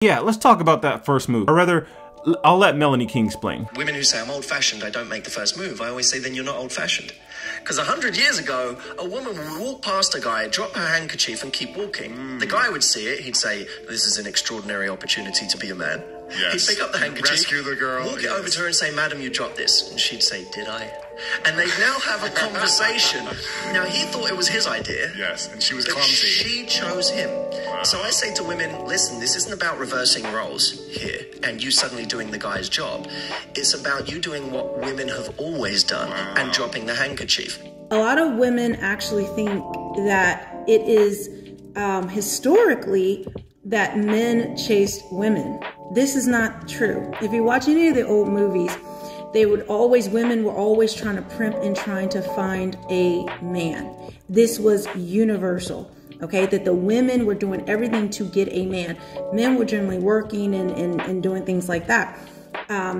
Yeah, let's talk about that first move. Or rather, I'll let Melanie King explain. Women who say I'm old-fashioned, I don't make the first move. I always say, then you're not old-fashioned. Because 100 years ago, a woman would walk past a guy, drop her handkerchief and keep walking. The guy would see it, he'd say, this is an extraordinary opportunity to be a man. Yes. He'd pick up the handkerchief, rescue the girl, walk it over to her and say, madam, you dropped this. And she'd say, did I? And they'd now have a conversation. Now, he thought it was his idea. Yes, and she was but clumsy. she chose him. Wow. So I say to women, listen, this isn't about reversing roles here and you suddenly doing the guy's job. It's about you doing what women have always done and dropping the handkerchief. A lot of women actually think that it is historically that men chased women. This is not true. If you watch any of the old movies, women were always trying to primp and trying to find a man. This was universal, okay? That the women were doing everything to get a man. Men were generally working and doing things like that.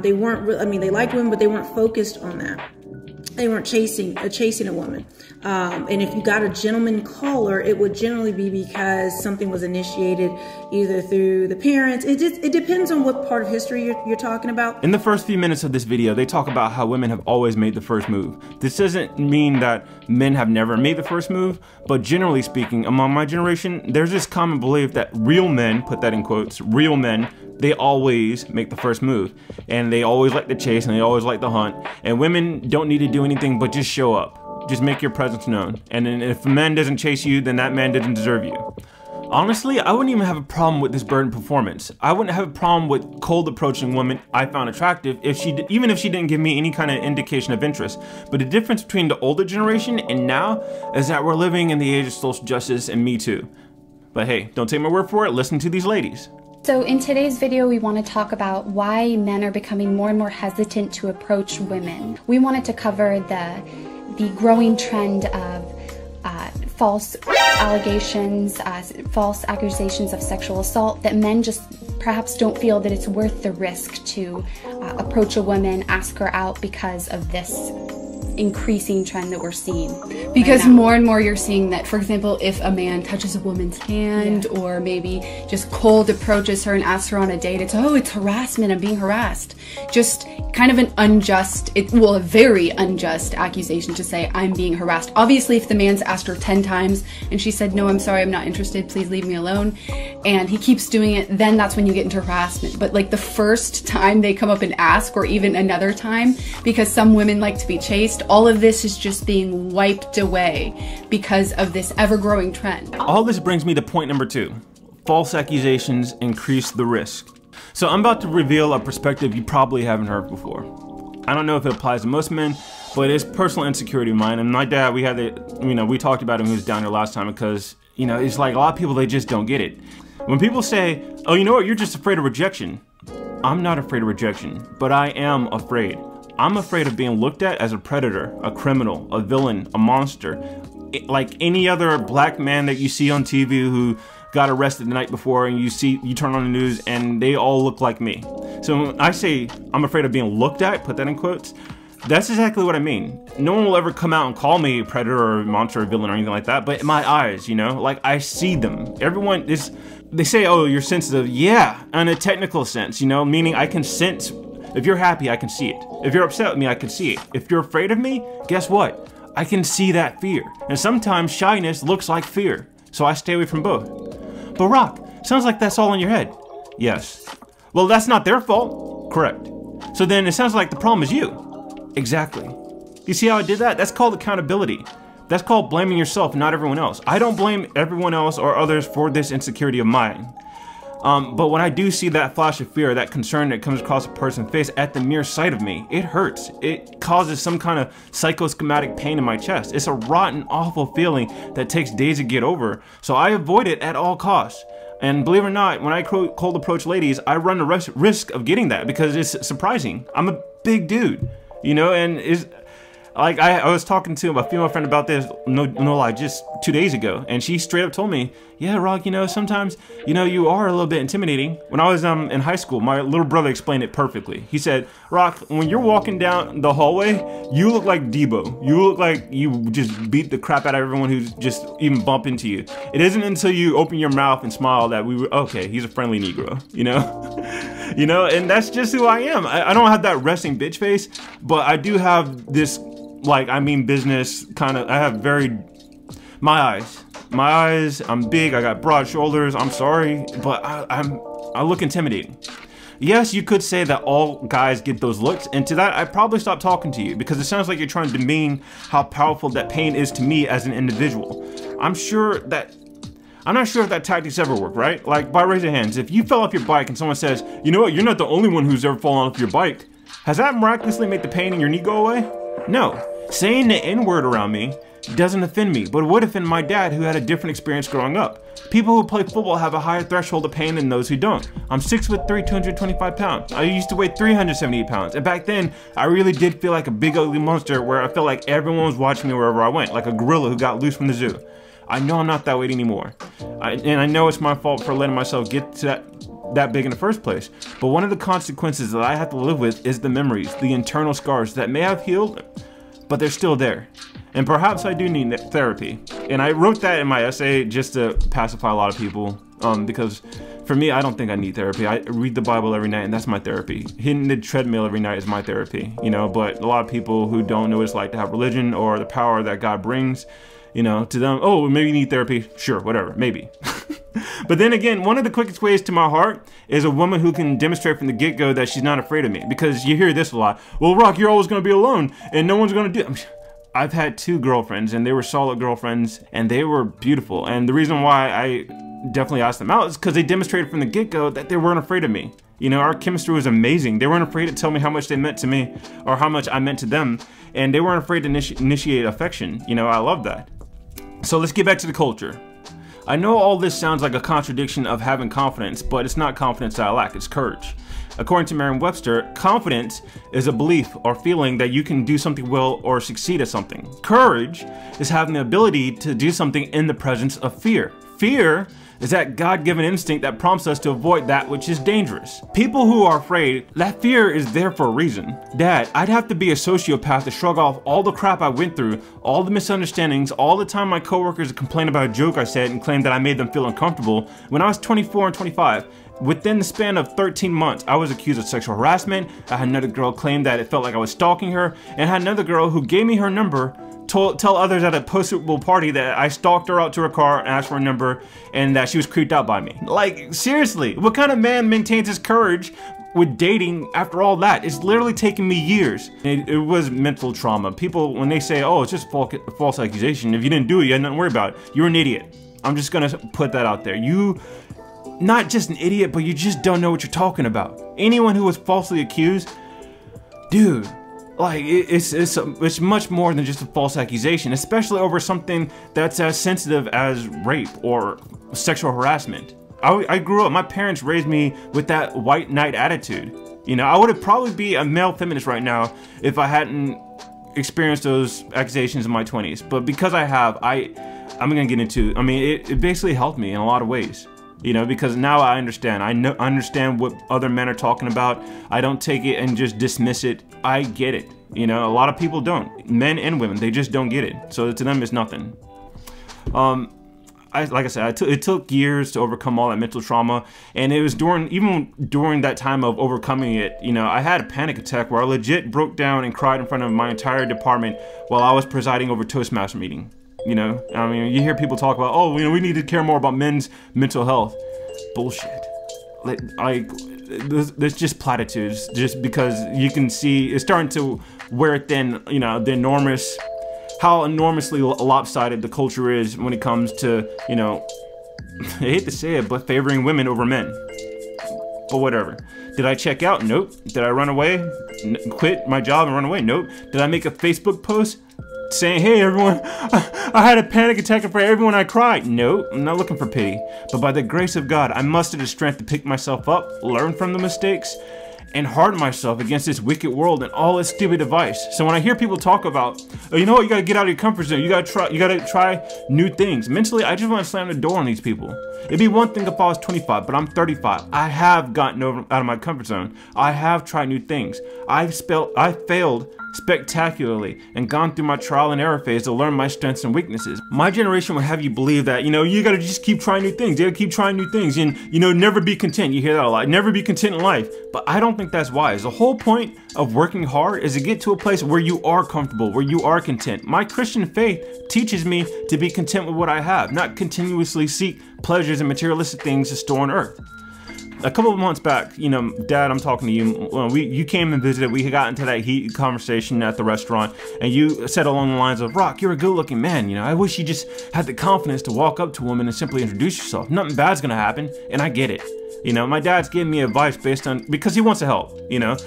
They weren't really, I mean, they liked women, but they weren't focused on that. They weren't chasing a woman. And if you got a gentleman caller, it would generally be because something was initiated either through the parents. It depends on what part of history you're talking about. In the first few minutes of this video, they talk about how women have always made the first move. This doesn't mean that men have never made the first move, but generally speaking, among my generation, there's this common belief that real men, put that in quotes, real men, they always make the first move, and they always like to chase, and they always like to hunt, and women don't need to do anything but just show up. Just make your presence known, and then if a man doesn't chase you, then that man doesn't deserve you. Honestly, I wouldn't even have a problem with this burden performance. I wouldn't have a problem with cold approaching women I found attractive even if she didn't give me any kind of indication of interest. But the difference between the older generation and now is that we're living in the age of social justice and Me Too. But hey, don't take my word for it, listen to these ladies. So in today's video, we want to talk about why men are becoming more and more hesitant to approach women. We wanted to cover the growing trend of false allegations, false accusations of sexual assault, that men just perhaps don't feel that it's worth the risk to approach a woman, ask her out because of this increasing trend that we're seeing. Because more and more you're seeing that, for example, if a man touches a woman's hand or maybe just cold approaches her and asks her on a date, it's harassment, I'm being harassed. Just kind of an unjust, a very unjust accusation to say I'm being harassed. Obviously, if the man's asked her 10 times and she said, no, I'm sorry, I'm not interested, please leave me alone, and he keeps doing it, then that's when you get into harassment. But like the first time they come up and ask, or even another time, because some women like to be chased, all of this is just being wiped away because of this ever-growing trend. All this brings me to point number 2. False accusations increase the risk. So I'm about to reveal a perspective you probably haven't heard before. I don't know if it applies to most men, but it's personal insecurity of mine. And my dad, we talked about him, he was down here last time, because, it's like a lot of people, they just don't get it. When people say, oh, you know what, you're just afraid of rejection. I'm not afraid of rejection, but I am afraid. I'm afraid of being looked at as a predator, a criminal, a villain, a monster. Like any other black man that you see on TV who got arrested the night before, and you turn on the news and they all look like me. So when I say I'm afraid of being looked at, put that in quotes, that's exactly what I mean. No one will ever come out and call me a predator or a monster or a villain or anything like that, but in my eyes, like I see them. Everyone is, they say, oh, you're sensitive. Yeah, in a technical sense, meaning I can sense. If you're happy, I can see it. If you're upset with me, I can see it. If you're afraid of me, guess what? I can see that fear. And sometimes shyness looks like fear. So I stay away from both. But Rock, sounds like that's all in your head. Yes. Well, that's not their fault. Correct. So then it sounds like the problem is you. Exactly. You see how I did that? That's called accountability. That's called blaming yourself, not everyone else. I don't blame everyone else or others for this insecurity of mine. But when I do see that flash of fear, that concern that comes across a person's face at the mere sight of me, it hurts. It causes some kind of psychosomatic pain in my chest. It's a rotten, awful feeling that takes days to get over, so I avoid it at all costs. And believe it or not, when I cold approach ladies, I run the risk of getting that because it's surprising. I'm a big dude, and Like I was talking to a female friend about this, no lie, just 2 days ago, and she straight up told me, yeah, Rock, you know, sometimes, you know, you are a little bit intimidating. When I was in high school, my little brother explained it perfectly. He said, Rock, when you're walking down the hallway, you look like Debo. You look like you just beat the crap out of everyone who's just even bump into you. It isn't until you open your mouth and smile that okay, he's a friendly Negro, you know? You know, and that's just who I am. I don't have that resting bitch face, but I do have this, like, I mean business kind of, I have my eyes, I'm big, I got broad shoulders, I'm sorry, but I look intimidating. Yes, you could say that all guys get those looks, and to that, I'd probably stop talking to you, because it sounds like you're trying to demean how powerful that pain is to me as an individual. I'm not sure if that tactics ever work, right? Like, by raise of hands, if you fell off your bike and someone says, you know what, you're not the only one who's ever fallen off your bike, has that miraculously made the pain in your knee go away? No. Saying the N-word around me doesn't offend me, but it would offend my dad, who had a different experience growing up. People who play football have a higher threshold of pain than those who don't. I'm 6'3", 225 pounds. I used to weigh 378 pounds, and back then, I really did feel like a big ugly monster where I felt like everyone was watching me wherever I went, like a gorilla who got loose from the zoo. I know I'm not that weight anymore, and I know it's my fault for letting myself get to that big in the first place, but one of the consequences that I have to live with is the memories, the internal scars that may have healed, but they're still there. And perhaps I do need therapy. And I wrote that in my essay just to pacify a lot of people, because for me, I don't think I need therapy. I read the Bible every night, and that's my therapy. Hitting the treadmill every night is my therapy, you know, but a lot of people who don't know what it's like to have religion or the power that God brings, you know, to them, oh, maybe you need therapy. Sure, whatever, maybe. But then again, one of the quickest ways to my heart is a woman who can demonstrate from the get-go that she's not afraid of me. Because you hear this a lot. Well, Rock, you're always going to be alone, and no one's going to do it. I've had 2 girlfriends, and they were solid girlfriends, and they were beautiful. And the reason why I definitely asked them out is because they demonstrated from the get-go that they weren't afraid of me. You know, our chemistry was amazing. They weren't afraid to tell me how much they meant to me or how much I meant to them. And they weren't afraid to initiate affection. You know, I love that. So let's get back to the culture. I know all this sounds like a contradiction of having confidence, but it's not confidence that I lack, it's courage. According to Merriam-Webster, confidence is a belief or feeling that you can do something well or succeed at something. Courage is having the ability to do something in the presence of fear. Fear is that God-given instinct that prompts us to avoid that which is dangerous. People who are afraid, that fear is there for a reason. Dad, I'd have to be a sociopath to shrug off all the crap I went through, all the misunderstandings, all the time my coworkers complained about a joke I said and claimed that I made them feel uncomfortable. When I was 24 and 25, within the span of 13 months, I was accused of sexual harassment. I had another girl claim that it felt like I was stalking her, and I had another girl who gave me her number, tell others at a post-Super Bowl party that I stalked her out to her car and asked for her number, and that she was creeped out by me. Like, seriously, what kind of man maintains his courage with dating after all that? It's literally taken me years. It was mental trauma. People, when they say, oh, it's just a false accusation, if you didn't do it, you had nothing to worry about. You're an idiot. I'm just gonna put that out there. You, not just an idiot, but you just don't know what you're talking about. Anyone who was falsely accused, dude, like, it's much more than just a false accusation, especially over something that's as sensitive as rape or sexual harassment. I grew up, my parents raised me with that white knight attitude. You know, I would have probably be a male feminist right now if I hadn't experienced those accusations in my 20s. But because I have, I'm gonna get into, I mean, it basically helped me in a lot of ways. You know, because now I understand. I understand what other men are talking about. I don't take it and just dismiss it. I get it. You know, a lot of people don't. Men and women, they just don't get it. So to them, it's nothing. Like I said, it took years to overcome all that mental trauma, and it was even during that time of overcoming it, you know, I had a panic attack where I legit broke down and cried in front of my entire department while I was presiding over Toastmaster meeting. You know, I mean, you hear people talk about, oh, you know, we need to care more about men's mental health. Bullshit. Like, there's just platitudes, just because you can see it's starting to wear thin, you know, how enormously lopsided the culture is when it comes to, you know, I hate to say it, but favoring women over men. But whatever. Did I check out? Nope. Did I run away? Quit my job and run away? Nope. Did I make a Facebook post saying, hey everyone, I had a panic attack and for everyone I cried? No, I'm not looking for pity. But by the grace of God, I mustered the strength to pick myself up, learn from the mistakes, and harden myself against this wicked world and all its stupid advice. So when I hear people talk about, oh, you know what, you gotta get out of your comfort zone, you gotta try new things. Mentally, I just want to slam the door on these people. It'd be one thing if I was 25, but I'm 35. I have gotten out of my comfort zone. I have tried new things. I failed spectacularly and gone through my trial and error phase to learn my strengths and weaknesses. My generation would have you believe that, you know, you gotta just keep trying new things. You gotta keep trying new things and, you know, never be content. You hear that a lot. Never be content in life. But I don't think that's wise. The whole point of working hard is to get to a place where you are comfortable, where you are content. My Christian faith teaches me to be content with what I have, not continuously seek pleasures and materialistic things to store on earth. A couple of months back, you know, Dad, I'm talking to you. You came and visited. We got into that heated conversation at the restaurant, and you said along the lines of, "Rock, you're a good-looking man. You know, I wish you just had the confidence to walk up to a woman and simply introduce yourself. Nothing bad's gonna happen." And I get it. You know, my dad's giving me advice based on, because he wants to help, you know,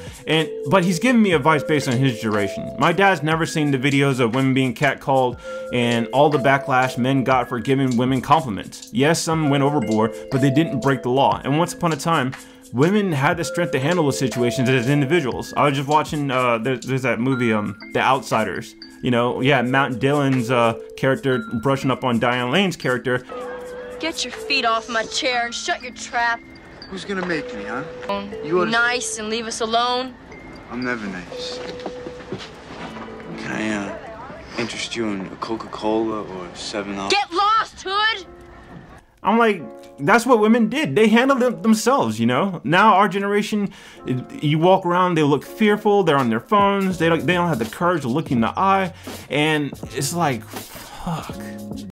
but he's giving me advice based on his generation. My dad's never seen the videos of women being catcalled and all the backlash men got for giving women compliments. Yes, some went overboard, but they didn't break the law. And once upon a time, women had the strength to handle the situations as individuals. I was just watching, there's that movie, The Outsiders. You know, yeah, Matt Dillon's character brushing up on Diane Lane's character. Get your feet off my chair and shut your trap. Who's gonna make me, huh? You nice and leave us alone? I'm never nice. Can I, interest you in a Coca-Cola or 7-Up? Get lost, Hood! I'm like, that's what women did. They handled it themselves, you know? Now our generation, you walk around, they look fearful, they're on their phones, they don't have the courage to look you in the eye, and it's like, fuck.